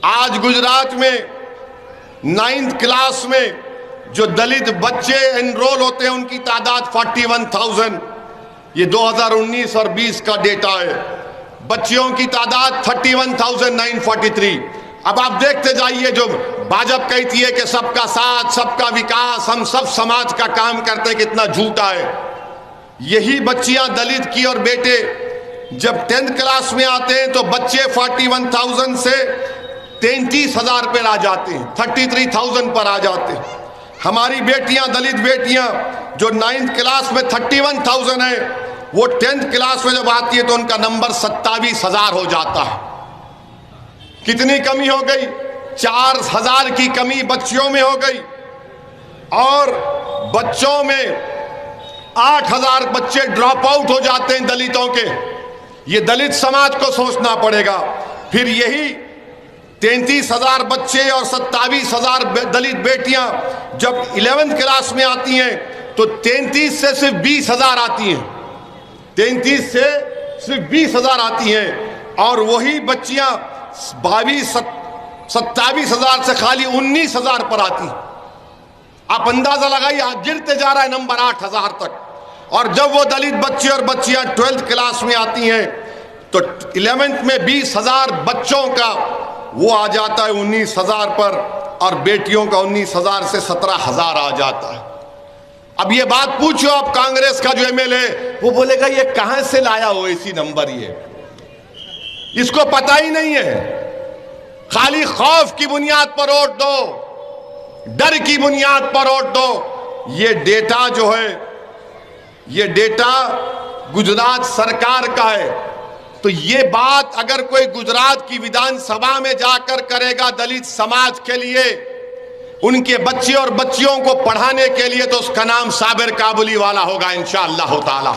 आज गुजरात में 9th class में जो दलित बच्चे एनरोल होते हैं उनकी तादाद 41,000। ये 2019 और 20 का डेटा है। बच्चियों की तादाद 31,943। अब आप देखते जाइए, जो भाजपा कहती है कि सबका साथ सबका विकास, हम सब समाज का काम करते हैं, कितना झूठा है। यही बच्चियां दलित की और बेटे जब 10th क्लास में आते हैं तो बच्चे 41,000 से 33,000 पर आ जाते हैं, 33,000 पर आ जाते हैं। हमारी बेटियां, दलित बेटियां जो 9th क्लास में 31,000 है, वो 10th क्लास में जब आती है तो उनका नंबर 27,000 हो जाता है। कितनी कमी हो गई? 4,000 की कमी बच्चियों में हो गई। और बच्चों में 8,000 बच्चे ड्रॉप आउट हो जाते हैं दलितों के। ये दलित समाज को सोचना पड़ेगा। फिर यही 33,000 बच्चे और 27,000 दलित बेटियां जब 11th क्लास में आती हैं तो 33 से सिर्फ 20,000 आती हैं, 33 से सिर्फ 20,000 आती हैं। और वही बच्चियां 27,000 से खाली 19,000 पर आती। आप अंदाजा लगाइए, गिरते जा रहा है नंबर 8,000 तक। और जब वो दलित बच्चे और बच्चियां 12th क्लास में आती हैं तो 11th में 20,000 बच्चों का वो आ जाता है 19,000 पर, और बेटियों का 19,000 से 17,000 आ जाता है। अब ये बात पूछो आप कांग्रेस का जो एमएलए, वो बोलेगा ये कहां से लाया हो ऐसी नंबर, ये इसको पता ही नहीं है। खाली खौफ की बुनियाद पर वोट दो, डर की बुनियाद पर वोट दो। ये डेटा जो है, ये डेटा गुजरात सरकार का है। तो ये बात अगर कोई गुजरात की विधानसभा में जाकर करेगा दलित समाज के लिए, उनके बच्चे और बच्चियों को पढ़ाने के लिए, तो उसका नाम साबिर काबुली वाला होगा इंशाअल्लाह ताला।